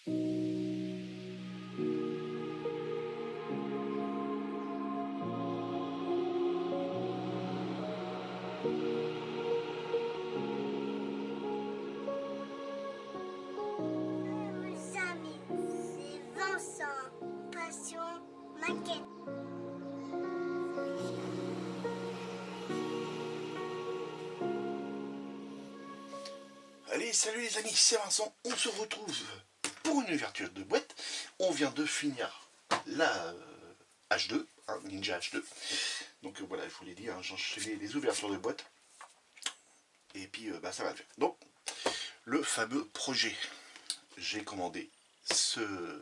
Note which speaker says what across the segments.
Speaker 1: Mes amis, c'est Vincent, passion maquette.
Speaker 2: Allez, salut les amis, c'est Vincent, on se retrouve pour une ouverture de boîte. On vient de finir la H2, hein, Ninja H2. Donc voilà, je vous l'ai dit, hein, j'ai enchaîné les ouvertures de boîte. Et puis ça va le faire. Donc, le fameux projet. J'ai commandé ce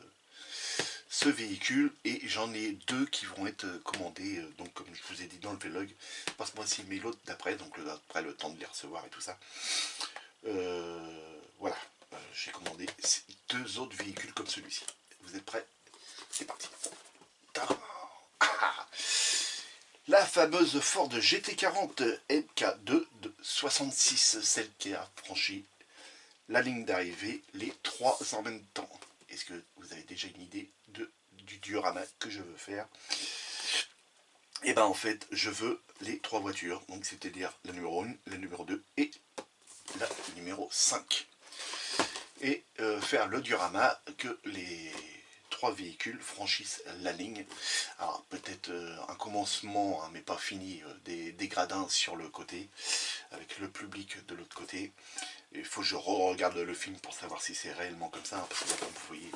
Speaker 2: véhicule et j'en ai deux qui vont être commandés, donc comme je vous ai dit dans le vlog, pas ce mois-ci mais l'autre d'après, donc après le temps de les recevoir et tout ça. Voilà, j'ai commandé deux autres véhicules comme celui-ci. Vous êtes prêts? C'est parti. La fameuse Ford GT40 MK2 de 66, celle qui a franchi la ligne d'arrivée, les trois en même temps. Est-ce que vous avez déjà une idée du diorama que je veux faire? Et ben en fait, je veux les trois voitures, donc c'est-à-dire la numéro 1, la numéro 2 et la numéro 5. Et faire le diorama que les trois véhicules franchissent la ligne. Alors peut-être un commencement, hein, mais pas fini, des gradins sur le côté, avec le public de l'autre côté. Il faut que je re-regarde le film pour savoir si c'est réellement comme ça, parce que comme vous voyez,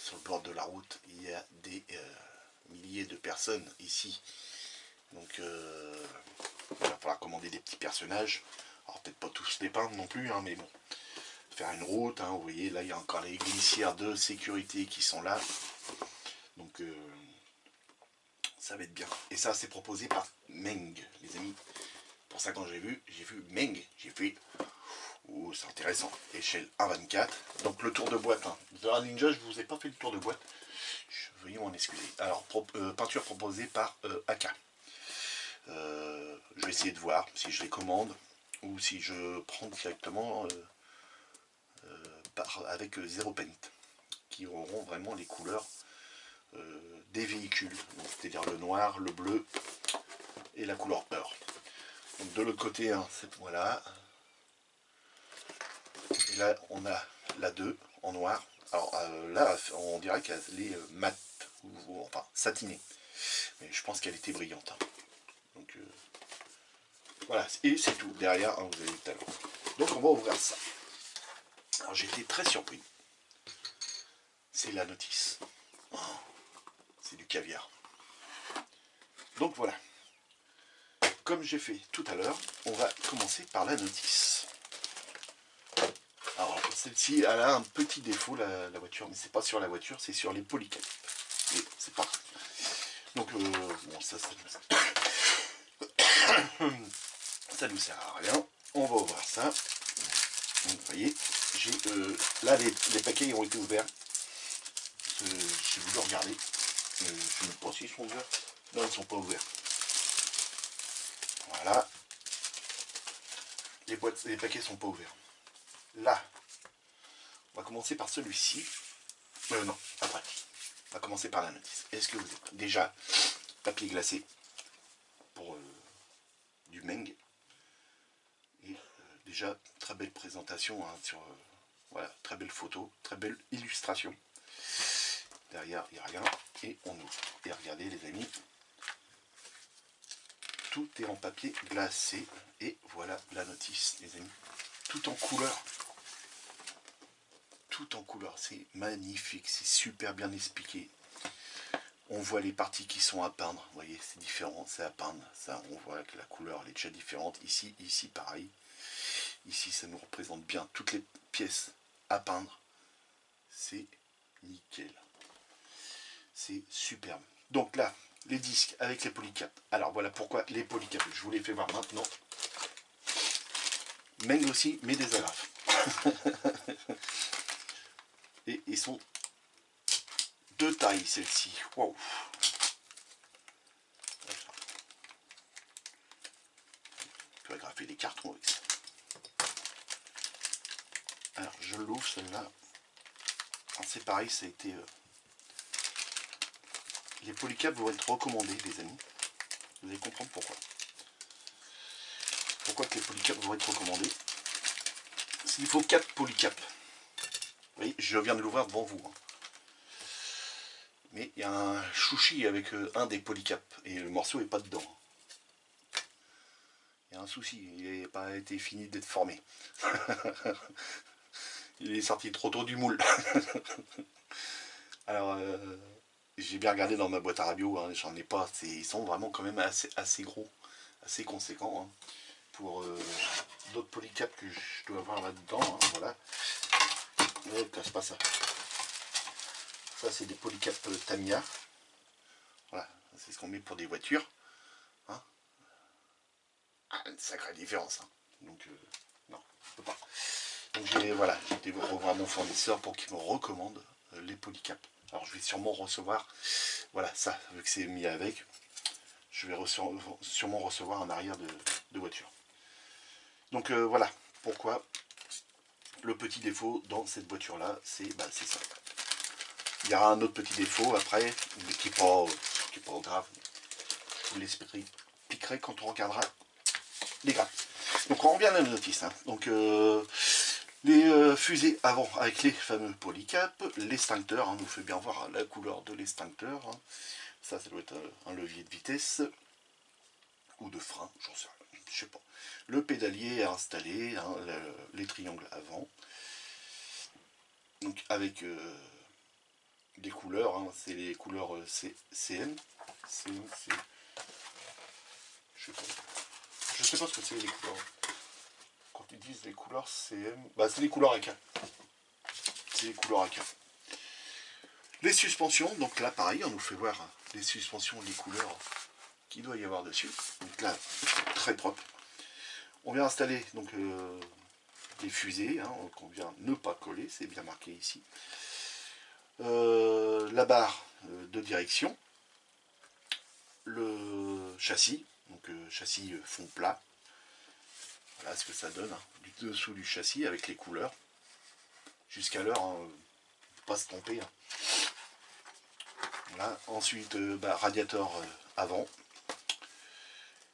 Speaker 2: sur le bord de la route, il y a des milliers de personnes ici. Donc il va falloir commander des petits personnages. Alors peut-être pas tous les peindre non plus, hein, mais bon. Faire une route, hein, vous voyez, là il y a encore les glissières de sécurité qui sont là. Donc ça va être bien. Et ça c'est proposé par Meng, les amis. Pour ça quand j'ai vu Meng, j'ai fait oh, c'est intéressant. Échelle 1,24. Donc le tour de boîte. Hein. Dans Ninja, je vous ai pas fait le tour de boîte. Veuillez m'en excuser. Alors, peinture proposée par AK. Je vais essayer de voir si je les commande ou si je prends directement avec Zero Paint, qui auront vraiment les couleurs des véhicules. C'est-à-dire le noir, le bleu et la couleur or. Donc de l'autre côté, hein, voilà. Et là, on a la 2 en noir. Alors là, on dirait qu'elle est mat, ou enfin satinée. Mais je pense qu'elle était brillante. Hein. Donc voilà, et c'est tout. Derrière, hein, vous avez le talon. Donc on va ouvrir ça. Alors j'ai été très surpris. C'est la notice. Oh, c'est du caviar. Donc voilà. Comme j'ai fait tout à l'heure, on va commencer par la notice. Alors celle-ci, elle a un petit défaut, la voiture, mais c'est pas sur la voiture, c'est sur les polycaps. Et c'est pas. Donc bon, ça nous sert à rien. On va ouvrir ça. Donc, vous voyez, j'ai là les paquets ont été ouverts. J'ai voulu regarder. Je ne sais même pas s'ils sont ouverts. Non, ils ne sont pas ouverts. Voilà. Les paquets sont pas ouverts. Là, on va commencer par celui-ci. Non, après. On va commencer par la notice. Est-ce que vous êtes déjà papier glacé pour du Meng? Et déjà, très belle présentation hein, sur voilà, très belle photo, très belle illustration. Derrière, il n'y a rien. Et on ouvre. Et regardez les amis, tout est en papier glacé. Et voilà la notice, les amis. Tout en couleur. Tout en couleur. C'est magnifique. C'est super bien expliqué. On voit les parties qui sont à peindre. Vous voyez, c'est différent. C'est à peindre. Ça, on voit que la couleur elle est déjà différente. Ici, pareil. Ici, ça nous représente bien toutes les pièces à peindre. C'est nickel. C'est superbe. Donc là, les disques avec les polycaps. Alors voilà pourquoi les polycaps. Je vous les fais voir maintenant. Meng aussi, mais des agrafes. Et ils sont de taille, celle-ci. Waouh. On peut agrafer des cartons avec ça. Alors je l'ouvre celle-là. c'est pareil, ça a été... les polycaps vont être recommandés, les amis. Vous allez comprendre pourquoi. Pourquoi que les polycaps vont être recommandés. Il faut 4 polycaps. Vous voyez, je viens de l'ouvrir devant vous. Hein. Mais il y a un chouchi avec un des polycaps. Et le morceau n'est pas dedans. Il y a un souci, il n'a pas été fini d'être formé. Il est sorti trop tôt du moule. Alors, j'ai bien regardé dans ma boîte à radio, hein, j'en ai pas. Ils sont vraiment quand même assez gros, assez conséquents. Hein, pour d'autres polycaps que je dois avoir là-dedans. Hein, voilà. Ne casse pas ça. Ça, c'est des polycaps Tamiya. Voilà, c'est ce qu'on met pour des voitures. Hein. Ah, une sacrée différence. Hein. Donc, non, je peux pas. Donc, voilà, j'ai été revoir mon fournisseur pour qu'il me recommande les polycaps. Alors, je vais sûrement recevoir, voilà, ça, vu que c'est mis avec, je vais sûrement recevoir un arrière de voiture. Donc, voilà, pourquoi le petit défaut dans cette voiture-là, c'est ça. Il y aura un autre petit défaut après, mais qui n'est pas grave. Je vous l'expliquerai quand on regardera les graphes. Donc on revient à la notice. Hein. Donc les fusées avant avec les fameux polycaps, l'extincteur, hein, nous fait bien voir la couleur de l'extincteur. Hein. Ça doit être un levier de vitesse ou de frein, j'en sais rien, je sais pas. Le pédalier à installer, hein, les triangles avant. Donc avec des couleurs, hein, c'est les couleurs CM. Je sais pas ce que c'est les couleurs. Quand ils disent les couleurs CM, c'est les couleurs AK. C'est les couleurs AK. Les suspensions, donc là pareil, on nous fait voir les suspensions, les couleurs qu'il doit y avoir dessus. Donc là, très propre. On vient installer donc les fusées, hein, qu'on vient ne pas coller, c'est bien marqué ici. La barre de direction, le châssis, donc châssis fond plat. Voilà ce que ça donne, hein, du dessous du châssis avec les couleurs. Jusqu'alors, hein, pas se tromper. Hein. Voilà. Ensuite, radiateur avant.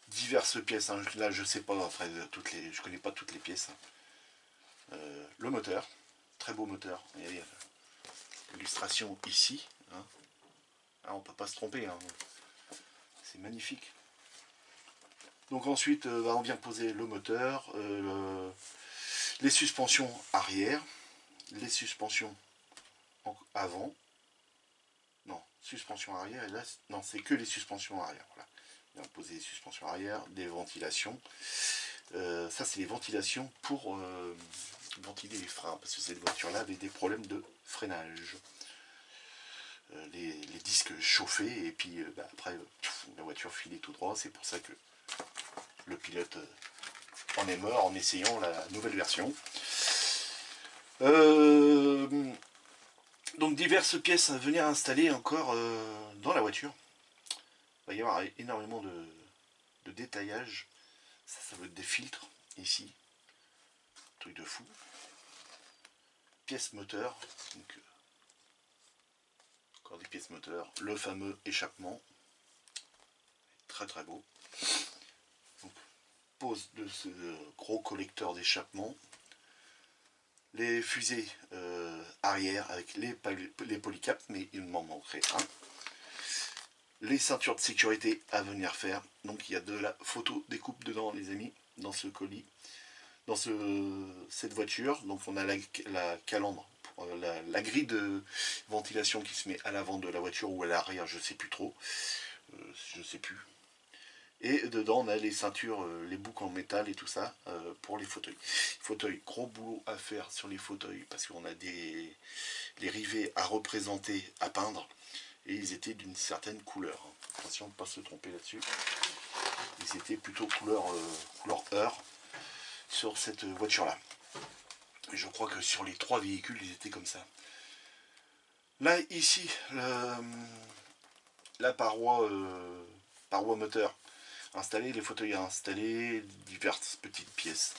Speaker 2: Diverses pièces, hein. Là je sais pas, après je connais pas toutes les pièces. Hein. Le moteur, très beau moteur. Il y a l'illustration ici. Hein. Ah, on peut pas se tromper. Hein. C'est magnifique. Donc ensuite, on vient poser le moteur, les suspensions arrière, les suspensions avant. Non, suspension arrière, et là, non, c'est que les suspensions arrière. Voilà. On vient poser les suspensions arrière, des ventilations. Ça, c'est les ventilations pour ventiler les freins, parce que cette voiture-là avait des problèmes de freinage. Les disques chauffaient, et puis après, la voiture filait tout droit. C'est pour ça que le pilote en est mort en essayant la nouvelle version. Donc diverses pièces à venir installer encore dans la voiture. Il va y avoir énormément de détaillage. Ça veut être des filtres ici. Truc de fou. Pièces moteur. Donc, encore des pièces moteurs. Le fameux échappement. Très très beau. Donc, pose de ce gros collecteur d'échappement. Les fusées arrière avec les polycaps, mais il m'en manquerait un. Les ceintures de sécurité à venir faire. Donc il y a de la photo découpe dedans, les amis, dans ce colis, dans cette voiture. Donc on a la calandre, la grille de ventilation qui se met à l'avant de la voiture ou à l'arrière, je sais plus trop, je sais plus. Et dedans on a les ceintures, les boucles en métal et tout ça pour les fauteuils. Fauteuil, gros boulot à faire sur les fauteuils parce qu'on a les rivets à représenter, à peindre. Et ils étaient d'une certaine couleur. Attention de ne pas se tromper là-dessus. Ils étaient plutôt couleur heure sur cette voiture-là. Je crois que sur les 3 véhicules, ils étaient comme ça. Là, ici, la paroi moteur installée, les fauteuils à installer, diverses petites pièces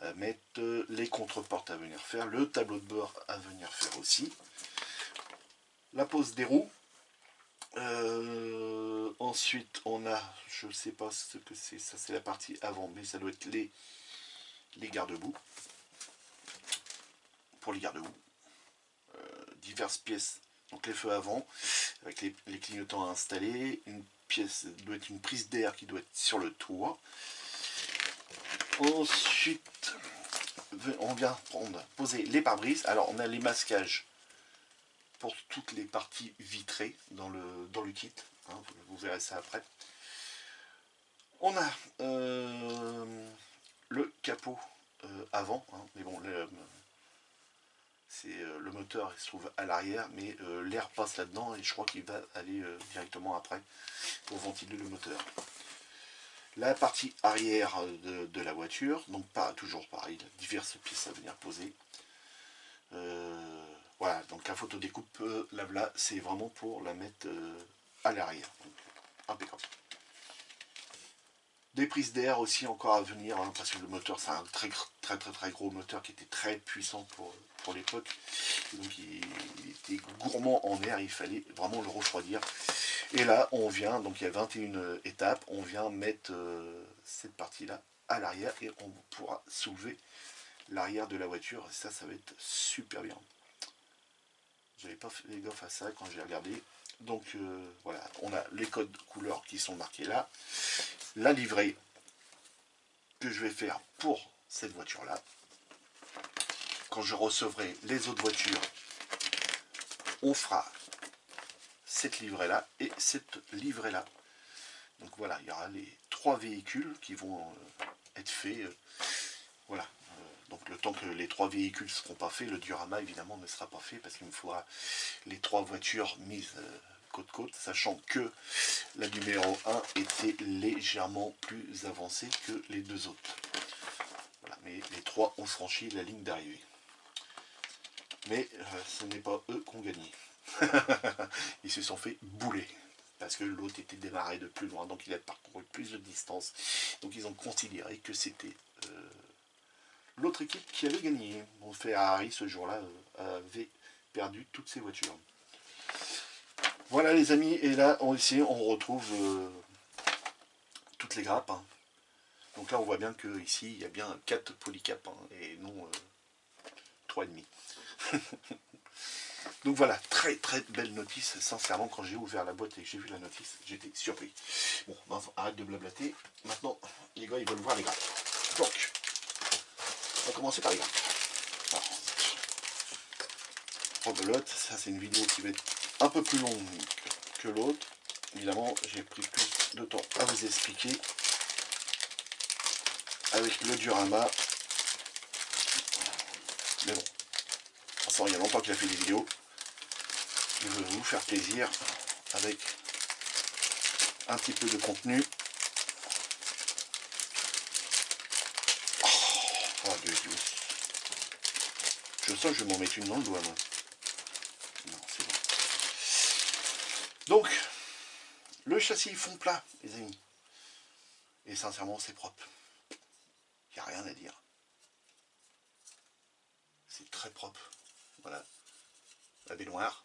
Speaker 2: à mettre, les contreportes à venir faire, le tableau de bord à venir faire aussi. la pose des roues. Ensuite, on a, je ne sais pas ce que c'est, ça c'est la partie avant, mais ça doit être les garde-boue. Pour les garde-boue. Diverses pièces, donc les feux avant, avec les clignotants à installer. Une pièce doit être une prise d'air qui doit être sur le toit. Ensuite, on vient poser les pare-brises. Alors, on a les masquages pour toutes les parties vitrées dans le kit. Hein, vous verrez ça après. On a le capot avant, hein, mais bon, le moteur il se trouve à l'arrière, mais l'air passe là-dedans et je crois qu'il va aller directement après pour ventiler le moteur. La partie arrière de la voiture, donc pas toujours pareil, diverses pièces à venir poser. Voilà, donc la photo découpe là, c'est vraiment pour la mettre à l'arrière. Impeccable. Des prises d'air aussi encore à venir, hein, parce que le moteur c'est un très gros moteur qui était très puissant pour l'époque. Donc il était gourmand en air, il fallait vraiment le refroidir. Et là on vient, donc il y a 21 étapes, on vient mettre cette partie là à l'arrière et on pourra soulever l'arrière de la voiture. Et ça va être super bien. J'avais pas fait gaffe à ça quand j'ai regardé. Donc voilà, on a les codes couleurs qui sont marqués là. La livrée que je vais faire pour cette voiture là. Quand je recevrai les autres voitures, on fera cette livrée là et cette livrée là. Donc voilà, il y aura les 3 véhicules qui vont être faits. Voilà. Donc le temps que les 3 véhicules ne seront pas faits, le diorama évidemment ne sera pas fait parce qu'il me faudra les 3 voitures mises côte-côte, sachant que la numéro 1 était légèrement plus avancée que les 2 autres. Voilà, mais les 3 ont franchi la ligne d'arrivée. Mais ce n'est pas eux qui ont gagné. Ils se sont fait bouler. Parce que l'autre était démarré de plus loin, donc il a parcouru plus de distance. Donc ils ont considéré que c'était l'autre équipe qui avait gagné. Bon, Ferrari ce jour-là avait perdu toutes ses voitures. Voilà les amis, et là ici on retrouve toutes les grappes. Hein. Donc là on voit bien que ici il y a bien 4 polycaps hein, et non 3,5. Donc voilà, très belle notice. Sincèrement, quand j'ai ouvert la boîte et que j'ai vu la notice, j'étais surpris. Bon, arrête de blablater. Maintenant, les gars, ils veulent voir les grappes. Donc, on va commencer par les grappes. Rebelote, ça c'est une vidéo qui va être un peu plus longue que l'autre. Évidemment, j'ai pris plus de temps à vous expliquer avec le diorama. Mais bon, il y a longtemps qu'il a fait des vidéos. Je veux vous faire plaisir avec un petit peu de contenu. Oh Dieu. Je sens que je vais m'en mettre une dans le doigt, moi. Non, c'est bon. Donc, le châssis fond plat, les amis. Et sincèrement, c'est propre. Il n'y a rien à dire. C'est très propre. Voilà. La baignoire.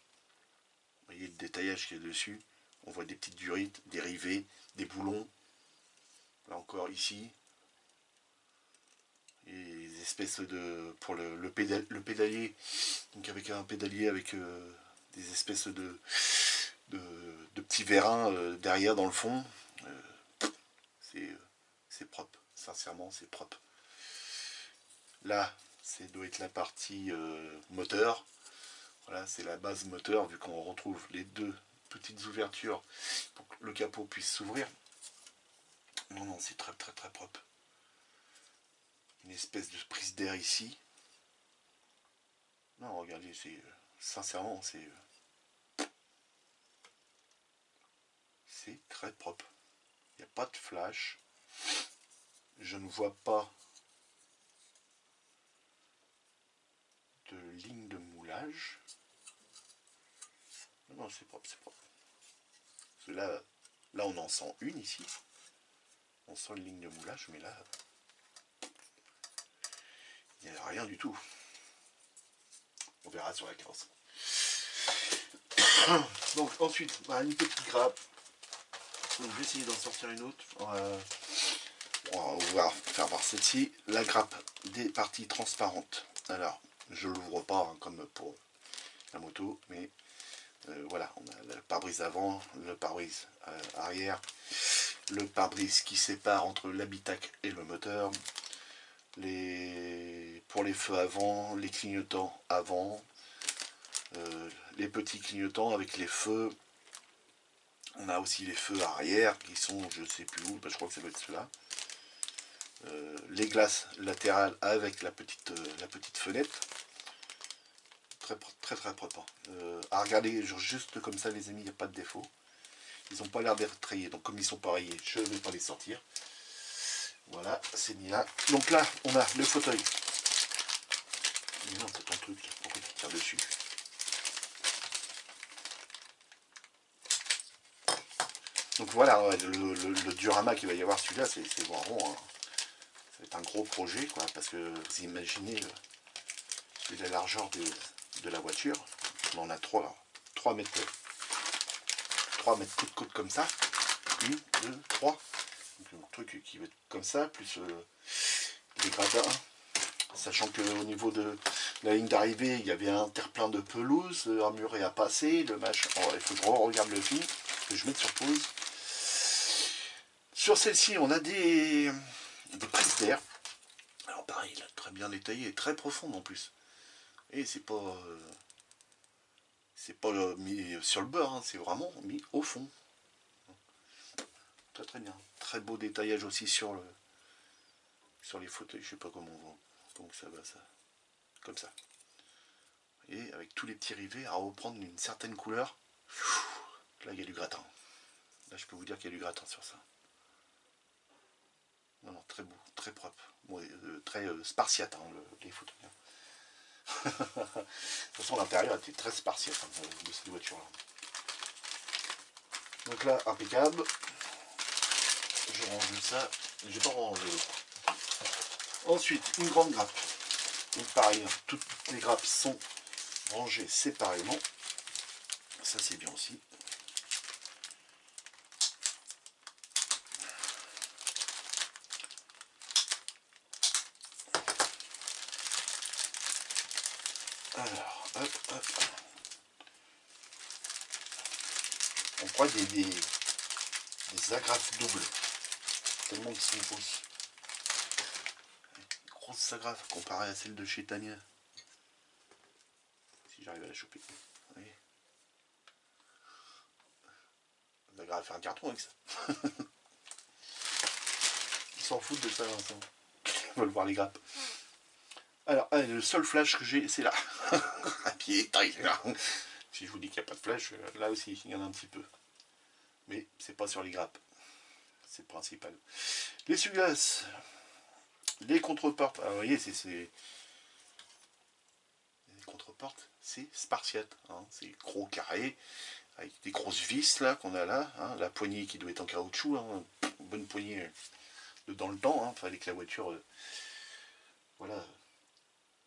Speaker 2: Vous voyez le détaillage qu'il y a dessus. On voit des petites durites, des rivets, des boulons. Là encore, ici. Et des espèces de... Pour le pédalier. Donc avec un pédalier avec des espèces de petits vérins derrière dans le fond. C'est propre. Sincèrement, c'est propre. Là, ça doit être la partie moteur. Voilà, c'est la base moteur, vu qu'on retrouve les 2 petites ouvertures pour que le capot puisse s'ouvrir. Non, c'est très propre. Une espèce de prise d'air ici. Non, regardez, sincèrement, c'est très propre. Il n'y a pas de flash. Je ne vois pas de ligne de moulage. Non, c'est propre. Parce que là, on en sent une ici. On sent une ligne de moulage, mais là, il n'y a rien du tout. On verra sur la carrosse. Donc ensuite, bah, une petite grappe. Donc, je vais essayer d'en sortir une autre. On va faire voir celle-ci. La grappe des parties transparentes. Alors, je ne l'ouvre pas hein, comme pour la moto, mais voilà, on a le pare-brise avant, le pare-brise arrière, le pare-brise qui sépare entre l'habitacle et le moteur, pour les feux avant, les clignotants avant, les petits clignotants avec les feux. On a aussi les feux arrière qui sont, je sais plus où, je crois que ça doit être ceux-là. Les glaces latérales avec la petite fenêtre. Très très propre. Hein. À regarder juste comme ça les amis, il n'y a pas de défaut. Ils n'ont pas l'air d'être rayés, donc comme ils sont pas rayés, je ne vais pas les sortir. Voilà, c'est mis là. Donc là, on a le fauteuil. Non, c'est ton truc, pourquoi tu tires dessus? Donc voilà, ouais, le diorama qu'il va y avoir, celui-là, c'est vraiment hein. C'est un gros projet, quoi, parce que vous imaginez la largeur de la voiture. On en a 3 mètres, 3 mètres côte comme ça. 1, 2, 3. Donc, un truc qui va être comme ça, plus les gradins. Sachant qu'au niveau de la ligne d'arrivée, il y avait un terre-plein de pelouse, armuré à passer, le machin. Oh, il faut que je regarde le film, que je mette sur pause. Sur celle-ci, on a des prises d'air. Alors pareil, là, très bien détaillé et très profonde en plus. Et c'est pas mis sur le bord, hein, c'est vraiment mis au fond. Très très bien. Très beau détaillage aussi sur les fauteuils. Je sais pas comment ça va ça. Comme ça. Et avec tous les petits rivets à reprendre une certaine couleur. Là il y a du gratin. Là je peux vous dire qu'il y a du gratin sur ça. Non, non, très beau, très propre. Ouais, très spartiate hein, les fauteuils. De toute façon l'intérieur était très spartiate hein, de cette voiture là. Donc là impeccable. Je range ça. Je vais pas ranger. Ensuite une grande grappe. Donc pareil, hein, toutes les grappes sont rangées séparément. Ça c'est bien aussi. Alors, hop. On croit des agrafes doubles. Tellement qu'ils sont fausses. Une grosse agrafe comparée à celle de chez Tania. Si j'arrive à la choper. Vous voyez, on va faire un carton avec ça. Ils s'en foutent de ça, Vincent. Ils veulent voir les grappes. Alors, le seul flash que j'ai, c'est là. À pied, taille, là. Si je vous dis qu'il n'y a pas de flash, là aussi, il y en a un petit peu. Mais c'est pas sur les grappes. C'est le principal. Les essuie-glaces. Les contreportes. Alors, vous voyez, c'est les contreportes, c'est spartiate. Hein. C'est gros carré. Avec des grosses vis là qu'on a là. Hein. La poignée qui doit être en caoutchouc. Hein. Bonne poignée dans le temps. Hein. Fallait que la voiture... voilà...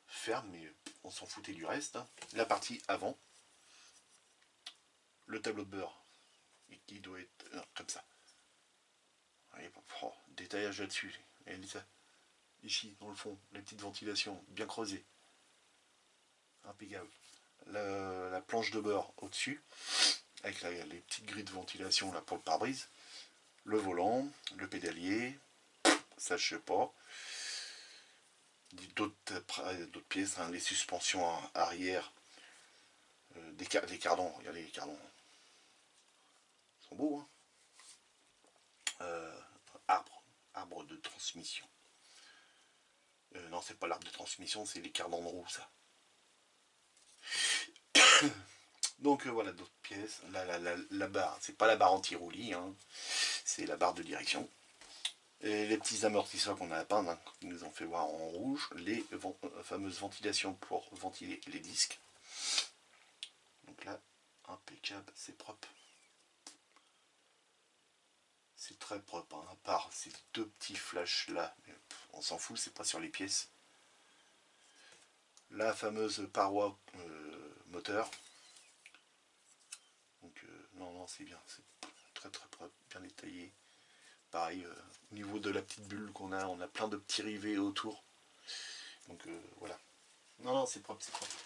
Speaker 2: ferme, mais on s'en foutait du reste. Hein. La partie avant, le tableau de bord, qui doit être comme ça. Voyez, oh, détaillage là-dessus. Ici, dans le fond, les petites ventilations bien creusées. Impeccable. La planche de bord au-dessus, avec les petites grilles de ventilation là pour le pare-brise. Le volant, le pédalier, ça je sais pas. D'autres pièces, hein, les suspensions arrière, les cardans, regardez les cardans. Ils sont beaux, hein. Arbre de transmission. Non, c'est pas l'arbre de transmission, c'est les cardans de roue, ça. Donc voilà, d'autres pièces. La barre, c'est pas la barre anti-roulis, hein, c'est la barre de direction. Et les petits amortisseurs qu'on a à peindre, hein, qui nous ont fait voir en rouge, les fameuses ventilations pour ventiler les disques. Donc là, impeccable, c'est propre. C'est très propre, hein, à part ces deux petits flashs là, mais on s'en fout, c'est pas sur les pièces. La fameuse paroi moteur. Non, non, c'est bien. C'est très très propre, bien détaillé. Pareil, au niveau de la petite bulle qu'on a, on a plein de petits rivets autour. Donc voilà. Non, non, c'est propre, c'est propre.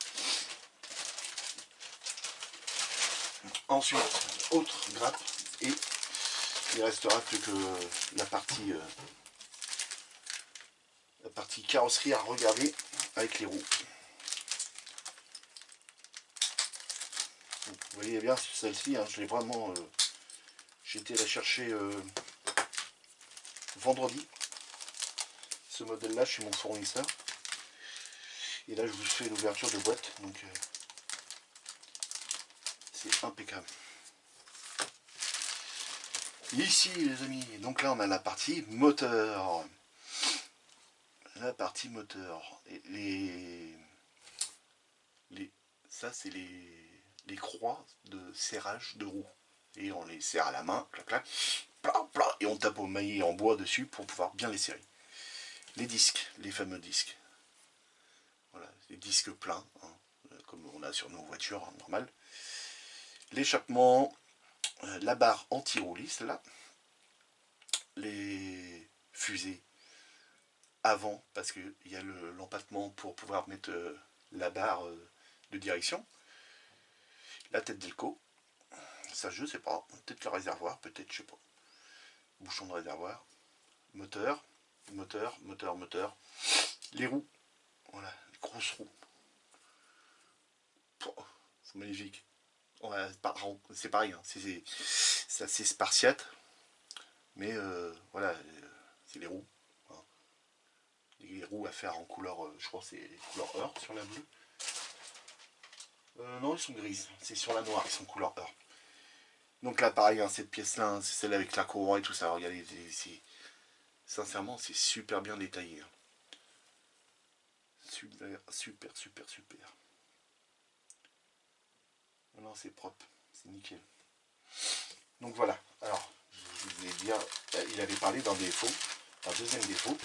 Speaker 2: Ensuite, autre grappe, et il restera plus que la partie carrosserie à regarder avec les roues. Vous voyez bien celle-ci, hein, je l'ai vraiment... j'ai été la chercher vendredi, ce modèle-là, chez mon fournisseur. Et là, je vous fais l'ouverture de boîte, donc c'est impeccable. Ici, les amis, donc là, on a la partie moteur. La partie moteur. Et ça, c'est les croix de serrage de roues. Et on les serre à la main, clac, clac, plat, plat, et on tape au maillet en bois dessus pour pouvoir bien les serrer. Les disques, les fameux disques. Voilà, les disques pleins, hein, comme on a sur nos voitures, hein, normales. L'échappement, la barre anti-rouliste, là. Les fusées avant, parce qu'il y a l'empattement pour pouvoir mettre la barre de direction. La tête d'Elco, ça je sais pas, peut-être le réservoir, peut-être, je sais pas. Bouchon de réservoir, moteur, moteur, moteur, moteur. Les roues, voilà, les grosses roues. C'est magnifique. Ouais, c'est pareil, hein. C'est assez spartiate, mais voilà, c'est les roues. Hein. Les roues à faire en couleur, je crois que c'est couleur Earth sur la bleue. Non, ils sont grises, c'est sur la noire, ils sont couleur Earth. Donc là, pareil, hein, cette pièce-là, hein, c'est celle avec la courroie et tout ça. Regardez, sincèrement, c'est super bien détaillé. Hein. Super, super, super, super. Non, c'est propre, c'est nickel. Donc voilà, alors, je vous ai dit, il avait parlé d'un défaut, un deuxième défaut,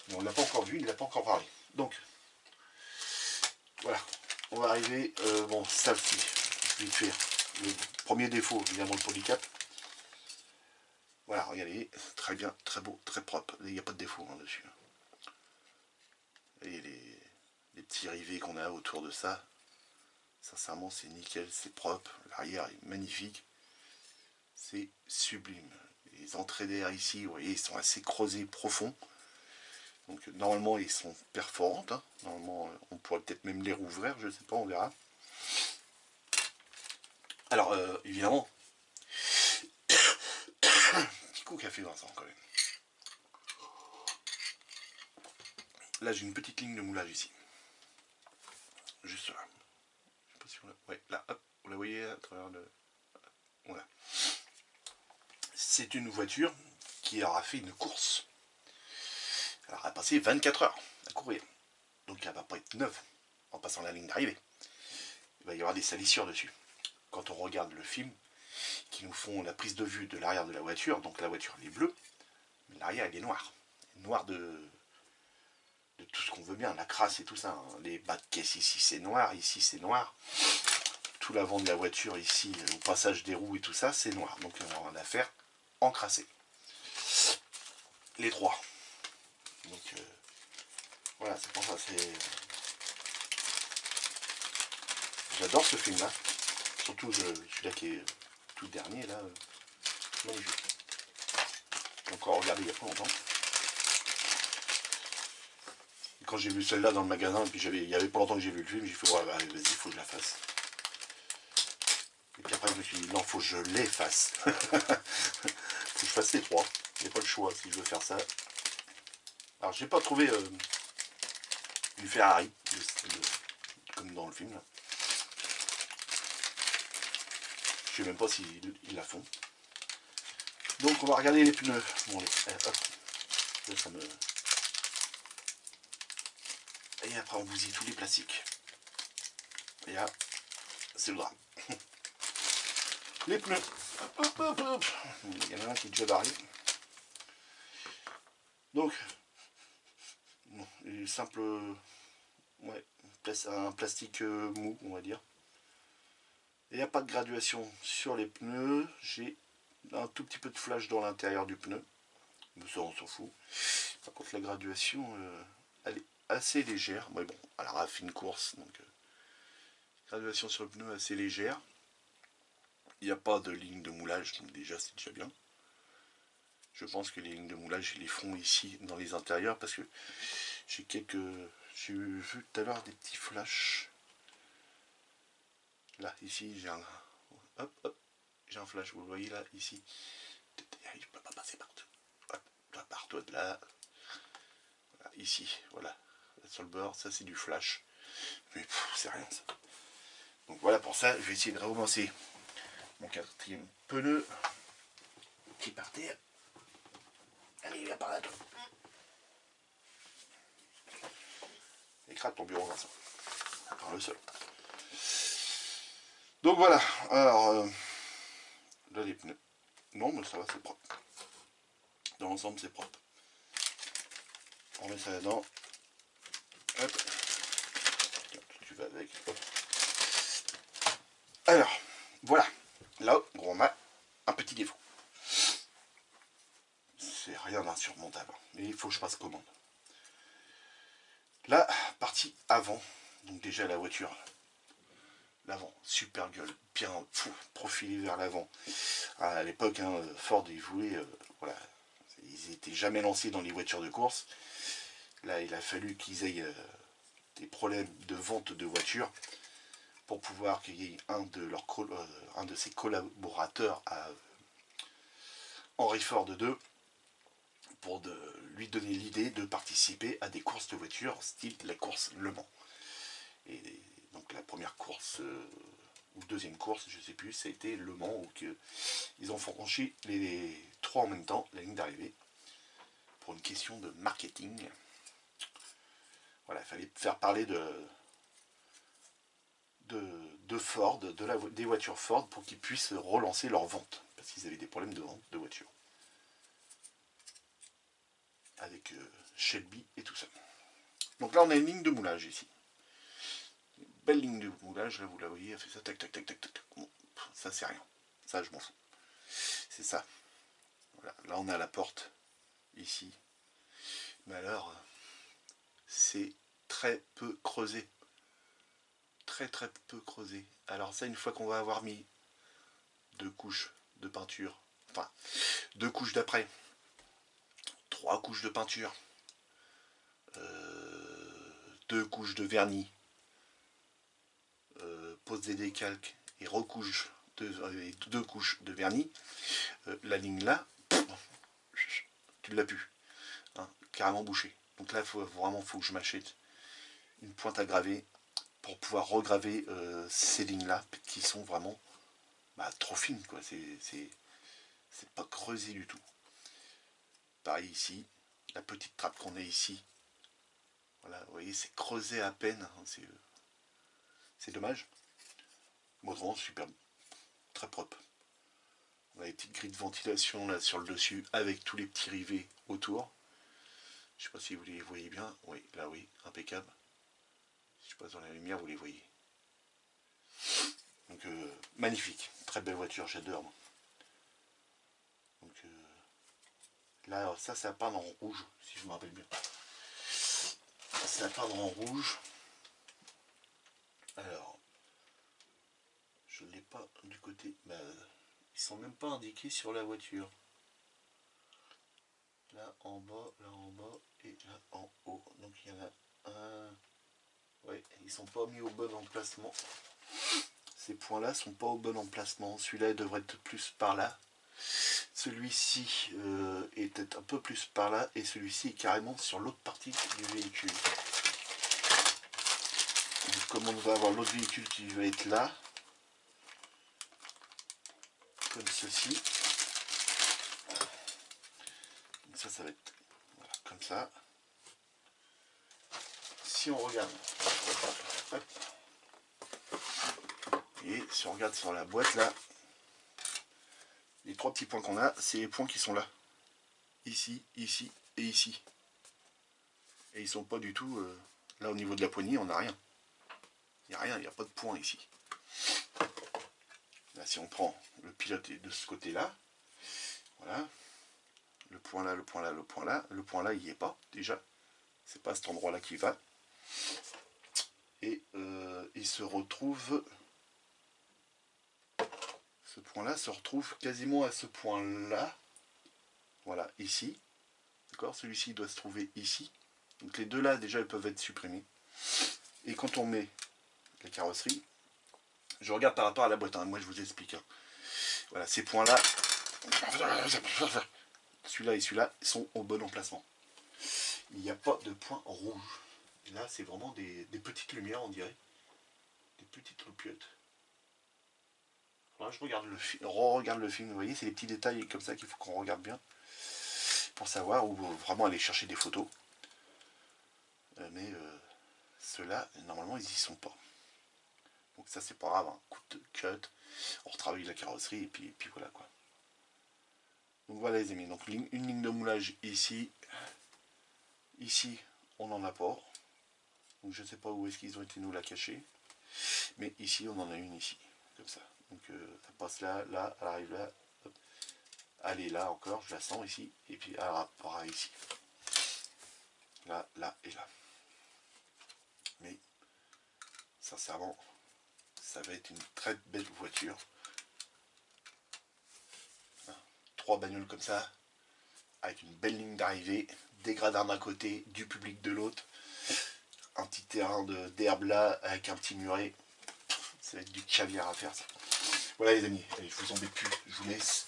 Speaker 2: mais on ne l'a pas encore vu, il n'a pas encore parlé. Donc, voilà, on va arriver, bon, ça aussi, vite fait. Le premier défaut, évidemment, le polycap. Voilà, regardez, très bien, très beau, très propre. Il n'y a pas de défaut hein, dessus. Et les petits rivets qu'on a autour de ça, sincèrement, c'est nickel, c'est propre. L'arrière est magnifique. C'est sublime. Les entrées d'air ici, vous voyez, ils sont assez creusés, profonds. Donc normalement, ils sont perforantes. Hein. Normalement, on pourrait peut-être même les rouvrir, je ne sais pas, on verra. Alors, évidemment, petit coup café Vincent quand même. Là, j'ai une petite ligne de moulage ici. Juste là. Je sais pas si on la... Ouais, là, hop, vous la voyez à travers le... Voilà. C'est une voiture qui aura fait une course. Elle aura passé 24 heures à courir. Donc elle va pas être neuve en passant la ligne d'arrivée. Il va y avoir des salissures dessus. Quand on regarde le film, qui nous font la prise de vue de l'arrière de la voiture, donc la voiture elle est bleue, mais l'arrière elle est noire. Noire de tout ce qu'on veut bien, la crasse et tout ça. Hein. Les bas de caisse ici c'est noir, ici c'est noir. Tout l'avant de la voiture ici, au passage des roues et tout ça, c'est noir. Donc on va la faire encrasser. Les trois. Donc voilà, c'est pour ça, j'adore ce film là. Surtout celui-là qui est tout dernier là. Magnifique. J'ai encore regardé il n'y a pas longtemps. Et quand j'ai vu celle-là dans le magasin, et puis il y avait pas longtemps que j'ai vu le film, j'ai fait ouais, bah, vas-y, il faut que je la fasse. Et puis après je me suis dit non, faut que je les fasse. Faut que je fasse les trois. Il n'y a pas le choix si je veux faire ça. Alors j'ai pas trouvé une Ferrari, comme dans le film là. Je sais même pas s'ils la font. Donc on va regarder les pneus. Bon, hop. Là, ça me... Et après on bousille tous les plastiques. Et là, c'est le drame. Les pneus. Hop, hop, hop. Il y en a un qui est déjà barré. Donc, bon, simple... Ouais, un plastique mou, on va dire. Il n'y a pas de graduation sur les pneus. J'ai un tout petit peu de flash dans l'intérieur du pneu. Mais ça, on s'en fout. Par contre, la graduation, elle est assez légère. Mais bon, alors, elle fait une course. Donc, graduation sur le pneu assez légère. Il n'y a pas de ligne de moulage. Donc, déjà, c'est déjà bien. Je pense que les lignes de moulage, ils les font ici, dans les intérieurs. Parce que j'ai vu tout à l'heure des petits flashs. Là, ici, j'ai un... Hop, hop. J'ai un flash, vous le voyez là, ici. Je ne peux pas passer partout. Hop, là, partout, là. Voilà, ici, voilà. Là, sur le bord, ça c'est du flash. Mais c'est rien ça. Donc voilà pour ça, je vais essayer de recommencer mon quatrième pneu qui est par terre. Allez, viens par là, toi. Écrase ton bureau, Vincent. Par le sol. Donc voilà, alors là les pneus. Non, mais ça va, c'est propre. Dans l'ensemble, c'est propre. On met ça là-dedans. Hop. Tu vas avec. Hop. Alors, voilà. Là, on a un petit défaut. C'est rien d'insurmontable. Mais il faut que je passe commande. La partie avant, donc déjà la voiture, l'avant, super gueule, bien profilé vers l'avant. À l'époque, hein, Ford, ils voulaient, voilà, ils n'étaient jamais lancés dans les voitures de course. Là, il a fallu qu'ils aient des problèmes de vente de voitures pour pouvoir qu'il y ait un de ses collaborateurs à Henry Ford II pour lui donner l'idée de participer à des courses de voitures, style la course Le Mans. Et donc la première course, ou deuxième course, je ne sais plus, ça a été Le Mans, où ils ont franchi les trois en même temps, la ligne d'arrivée, pour une question de marketing. Voilà, il fallait faire parler de Ford, des voitures Ford, pour qu'ils puissent relancer leur vente, parce qu'ils avaient des problèmes de vente de voitures. Avec Shelby et tout ça. Donc là, on a une ligne de moulage ici. Une belle ligne de moulage, là, vous la voyez, elle fait ça, tac, tac, tac, tac, tac. Bon, ça, c'est rien. Ça, je m'en fous. C'est ça. Voilà. Là, on a la porte, ici. Mais alors, c'est très peu creusé. Très, très peu creusé. Alors ça, une fois qu'on va avoir mis 2 couches de peinture, enfin, 2 couches d'après, 3 couches de peinture, 2 couches de vernis, pose des décalques et recouche deux couches de vernis, la ligne là, tu l'as pu, hein, carrément bouché. Donc là, vraiment, faut que je m'achète une pointe à graver pour pouvoir regraver ces lignes là qui sont vraiment trop fines, quoi. C'est pas creusé du tout. Pareil ici, la petite trappe qu'on a ici, voilà, vous voyez, c'est creusé à peine, hein, c'est dommage. Autrement, super, très propre. On a les petites grilles de ventilation là sur le dessus avec tous les petits rivets autour. Je sais pas si vous les voyez bien. Oui, là oui, impeccable. Je sais pas dans la lumière vous les voyez. Donc magnifique, très belle voiture, j'adore. Donc là, ça a peindre en rouge, si je me rappelle bien. C'est à peindre en rouge. Alors, je ne l'ai pas du côté. Ils sont même pas indiqués sur la voiture. Là en bas et là en haut. Donc il y en a un. Ouais, ils sont pas mis au bon emplacement. Ces points-là sont pas au bon emplacement. Celui-là devrait être plus par là. Celui-ci est peut-être un peu plus par là. Et celui-ci est carrément sur l'autre partie du véhicule. Donc, comme on va avoir l'autre véhicule qui va être là, comme ceci. Donc ça va être voilà, comme ça. Si on regarde, hop, et si on regarde sur la boîte là, les 3 petits points qu'on a, c'est les points qui sont là. Ici, ici et ici. Et ils sont pas du tout là au niveau de la poignée, on n'a rien. Il n'y a rien, il n'y a pas de point ici. Là, si on prend le pilote de ce côté-là, voilà, le point là, le point là, le point là, le point là, il n'y est pas, déjà. C'est pas cet endroit-là qui va. Et il se retrouve... Ce point-là se retrouve quasiment à ce point-là. Voilà, ici. D'accord, celui-ci doit se trouver ici. Donc les deux là, déjà, ils peuvent être supprimés. Et quand on met la carrosserie, je regarde par rapport à la boîte, hein, moi je vous explique. Hein. Voilà, ces points-là, celui-là et celui-là, sont au bon emplacement. Il n'y a pas de point rouge. Et là, c'est vraiment des petites lumières, on dirait. Des petites loupiottes. Là, je regarde le film, regarde le film, vous voyez, c'est des petits détails comme ça qu'il faut qu'on regarde bien pour savoir ou vraiment aller chercher des photos. Mais ceux-là, normalement, ils y sont pas. Donc ça, c'est pas grave, un coup de cut, on retravaille la carrosserie et puis voilà quoi. Donc voilà les amis, donc une ligne de moulage ici. Ici, on n'en a pas. Donc je ne sais pas où est-ce qu'ils ont été nous la cacher. Mais ici, on en a une ici, comme ça. Donc ça passe là, là, elle arrive là. Hop. Elle est là encore, je la sens ici. Et puis elle rapport ici. Là, là et là. Mais sincèrement, ça va être une très belle voiture. 3 bagnoles comme ça, avec une belle ligne d'arrivée, des gradins d'un côté, du public de l'autre, un petit terrain d'herbe là, avec un petit muret. Ça va être du caviar à faire ça. Voilà les amis, allez, je vous embête plus, je vous laisse.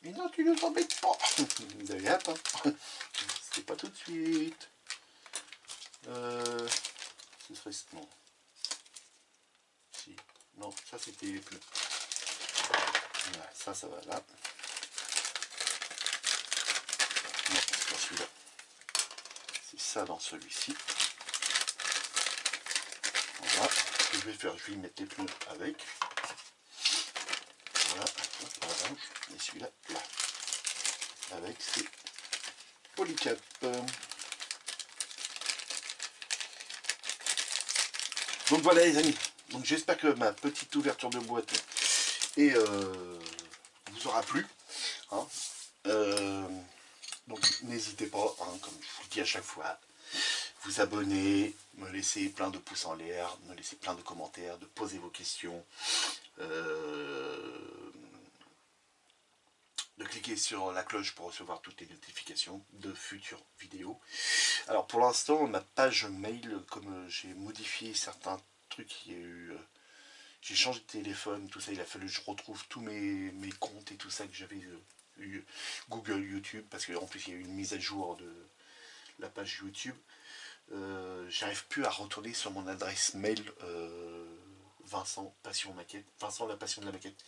Speaker 2: Mais non, tu ne nous embêtes pas. Vous avez hâte, hein. C'est pas tout de suite. Ce serait... Non. Si. Non, ça c'était les pneus. Voilà, ça va là. Non, c'est pas celui-là. C'est ça dans celui-ci. Voilà. Ce que je vais faire, je vais y mettre les pneus avec. Voilà, orange. Et celui-là, là. Avec ces polycap. Donc voilà les amis. Donc j'espère que ma petite ouverture de boîte vous aura plu. Hein. Donc n'hésitez pas, hein, comme je vous le dis à chaque fois, vous abonner, me laisser plein de pouces en l'air, me laisser plein de commentaires, de poser vos questions, de cliquer sur la cloche pour recevoir toutes les notifications de futures vidéos. Alors pour l'instant, ma page mail, comme j'ai modifié certains trucs, il y a eu... j'ai changé de téléphone, tout ça, il a fallu que je retrouve tous mes comptes et tout ça que j'avais eu, Google, YouTube, parce qu'en plus il y a eu une mise à jour de la page YouTube. J'arrive plus à retourner sur mon adresse mail Vincent Passion Maquette, Vincent la passion de la maquette.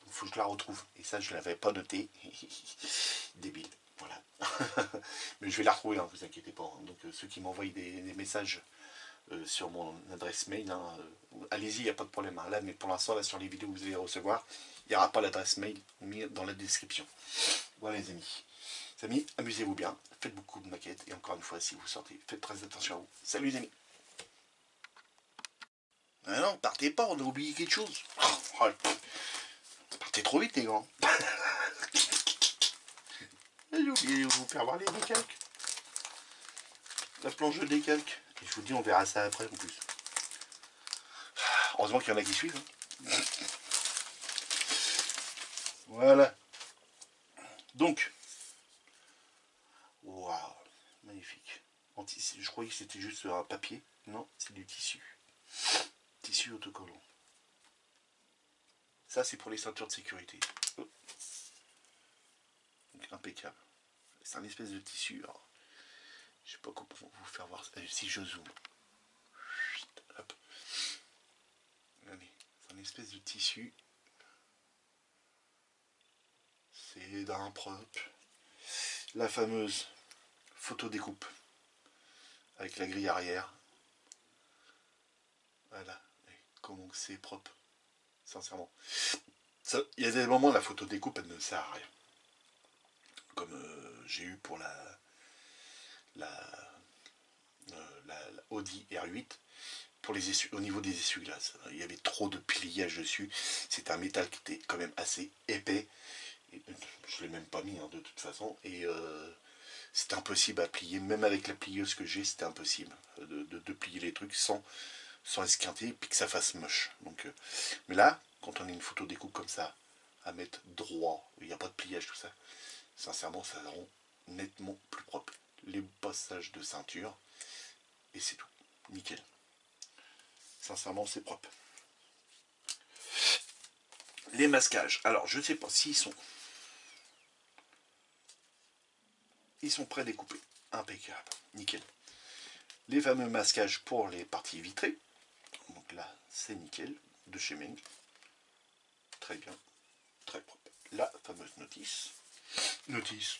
Speaker 2: Il faut que je la retrouve. Et ça, je l'avais pas noté. Débile. Voilà. Mais je vais la retrouver, hein, vous inquiétez pas. Donc ceux qui m'envoient des messages sur mon adresse mail, hein, allez-y, il n'y a pas de problème. Hein, là, mais pour l'instant, là sur les vidéos que vous allez recevoir, il n'y aura pas l'adresse mail mis dans la description. Voilà les amis. Les amis, amusez-vous bien, faites beaucoup de maquettes, et encore une fois, si vous sortez, faites très attention à vous. Salut les amis. Ah non, partez pas, on a oublié quelque chose. Oh, partez trop vite les gars. J'ai oublié de vous faire voir les décalques. La planche de décalque. Et je vous dis, on verra ça après en plus. Heureusement qu'il y en a qui suivent. Hein. Voilà. Donc. Waouh. Magnifique. Je croyais que c'était juste un papier. Non, c'est du tissu. Tissu autocollant. Ça, c'est pour les ceintures de sécurité. Oh. Donc, impeccable. C'est un espèce de tissu. Alors, je sais pas comment vous faire voir. Si je zoome. Hop. Allez, c'est un espèce de tissu. C'est d'un propre. La fameuse photo découpe. Avec la grille arrière. Voilà. Comment c'est propre. Sincèrement. Il y a des moments où la photo découpe, elle ne sert à rien. Comme j'ai eu pour la Audi R8. pour les au niveau des essuie-glaces. Il y avait trop de pliage dessus. C'est un métal qui était quand même assez épais. Et je ne l'ai même pas mis hein, de toute façon. Et c'était impossible à plier. Même avec la plieuse que j'ai, c'était impossible de plier les trucs sans esquinter et puis que ça fasse moche. Donc, mais là, quand on a une photo découpe comme ça, à mettre droit, il n'y a pas de pliage, tout ça, sincèrement, ça rend nettement plus propre. Les passages de ceinture, et c'est tout. Nickel. Sincèrement, c'est propre. Les masquages. Alors, je ne sais pas s'ils sont... Ils sont prédécoupés. Impeccable. Nickel. Les fameux masquages pour les parties vitrées. Donc là, c'est nickel. De chez Meng. Très bien. Très propre. La fameuse notice. Notice.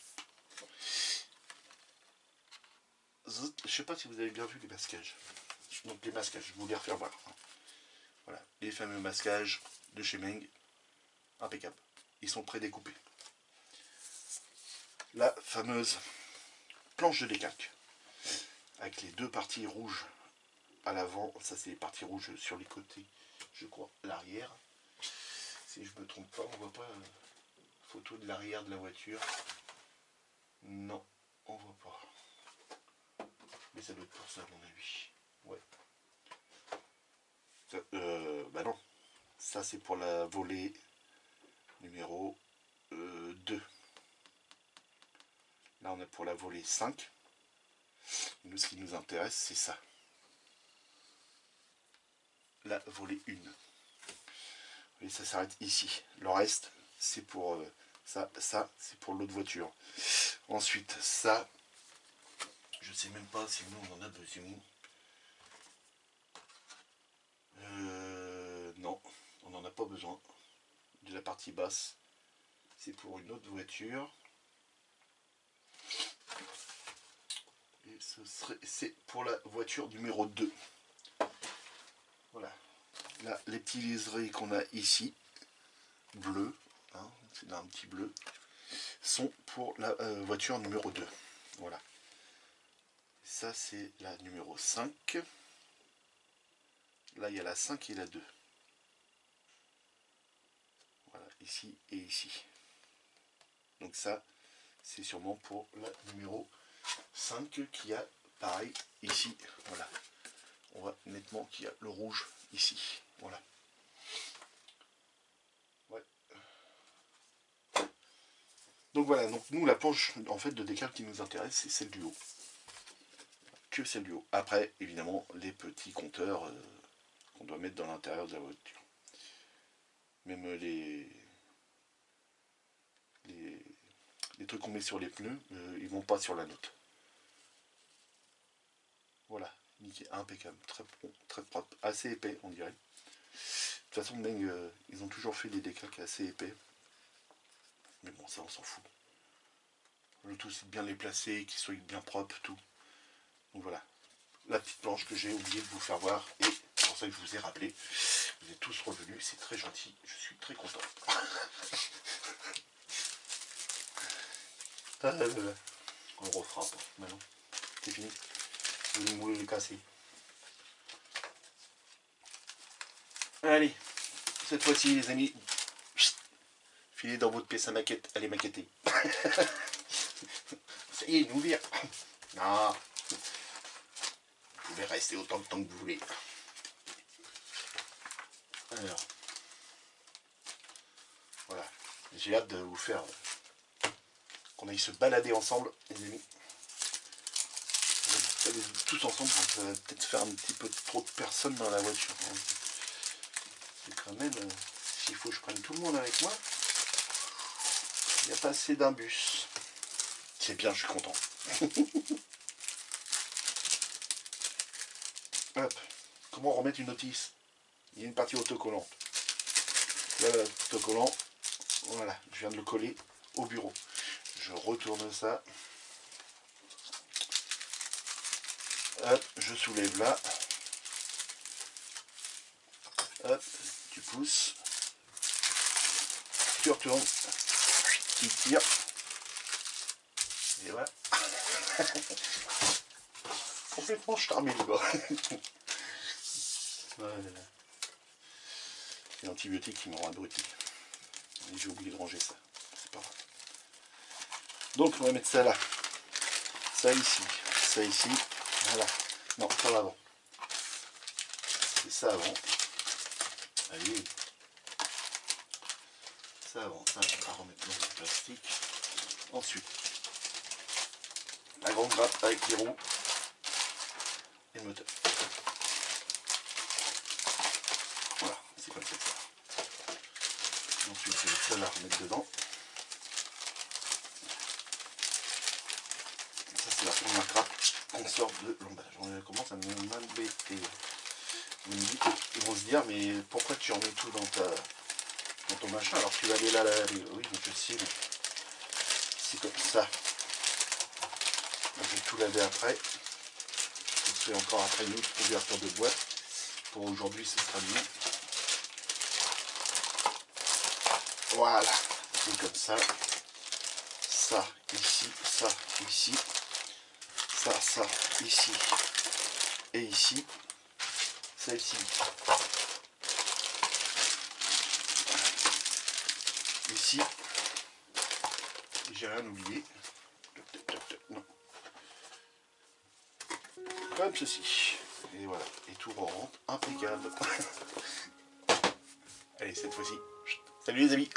Speaker 2: Je ne sais pas si vous avez bien vu les masquages. Donc les masquages, je vais vous les refaire voir. Voilà, les fameux masquages de chez Meng. Impeccable. Ils sont prédécoupés. La fameuse planche de décalque. Avec les deux parties rouges à l'avant. Ça, c'est les parties rouges sur les côtés, je crois, l'arrière. Si je me trompe pas, on voit pas photo de l'arrière de la voiture. Non, on voit pas. Mais ça doit être pour ça, à mon avis. Ouais. Ça, bah non. Ça, c'est pour la volée numéro 2. Là, on est pour la volée 5. Nous, ce qui nous intéresse, c'est ça. La volée 1. Et ça s'arrête ici. Le reste, c'est pour ça, c'est pour l'autre voiture. Ensuite, ça, je sais même pas si nous on en a besoin. Non, on n'en a pas besoin. De la partie basse, c'est pour une autre voiture. Et c'est pour la voiture numéro 2. Voilà. Là, les petits liserés qu'on a ici, bleus, hein, c'est là un petit bleu, sont pour la voiture numéro 2. Voilà. Ça, c'est la numéro 5. Là, il y a la 5 et la 2. Voilà, ici et ici. Donc ça, c'est sûrement pour la numéro 5 qui a, pareil, ici. Voilà. On voit nettement qu'il y a le rouge ici. Voilà. Ouais. Donc voilà, donc nous, la planche en fait de décalque qui nous intéresse, c'est celle du haut. Que celle du haut. Après, évidemment, les petits compteurs qu'on doit mettre dans l'intérieur de la voiture. Même les trucs qu'on met sur les pneus, ils vont pas sur la note. Voilà, nickel, impeccable, très bon, très propre, assez épais on dirait. De toute façon, Meng, ils ont toujours fait des décalques assez épais. Mais bon, ça on s'en fout. Le tout c'est de bien les placer, qu'ils soient bien propres, tout. Donc voilà, la petite planche que j'ai oublié de vous faire voir, et c'est pour ça que je vous ai rappelé. Vous êtes tous revenus, c'est très gentil, je suis très content. On le refera pas, maintenant. C'est fini. Vous voulez les casser. Allez, cette fois-ci les amis, filez dans votre pièce à maquette, allez maqueter. Ça y est, nous vire. Non, vous pouvez rester autant de temps que vous voulez. Alors, voilà, j'ai hâte de vous faire qu'on aille se balader ensemble, les amis. On va aller tous ensemble, ça va peut-être faire un petit peu trop de personnes dans la voiture. C'est quand même, s'il faut que je prenne tout le monde avec moi, il n'y a pas assez d'un bus. C'est bien, je suis content. Hop. Comment remettre une notice? Il y a une partie autocollante. Là, autocollant, voilà, je viens de le coller au bureau. Je retourne ça. Hop, je soulève là. Hop, tu pousses. Tu retournes. Tu tires. Et voilà. Complètement charmé le gars. C'est l'antibiotique qui me rend abruti. Et j'ai oublié de ranger ça. C'est pas grave. Donc on va mettre ça là. Ça ici. Ça ici. Voilà. Non, pas l'avant. C'est ça avant. Allez. Ça avant. Ça, on va remettre dans le plastique. Ensuite, la grande grappe avec les roues et le moteur. Voilà, c'est comme ça. Ensuite, je vais ça la remettre dedans. Ça, c'est la première grappe qu'on sort de l'emballage. On commence à m'embêter. Vous me dites, ils vont se dire, mais pourquoi tu remets tout dans ton machin alors que tu vas aller là, oui, mais je sais, mais c'est comme ça. Je vais tout laver après. Je ferai encore après une autre ouverture de boîte. Pour aujourd'hui, ce sera mieux. Voilà, c'est comme ça. Ça ici, ça ici, ça ici et ici, ça ici. Ici, j'ai rien oublié. Non. Comme ceci. Et voilà, et tout rentre impeccable. Allez, cette fois-ci. Salut les amis.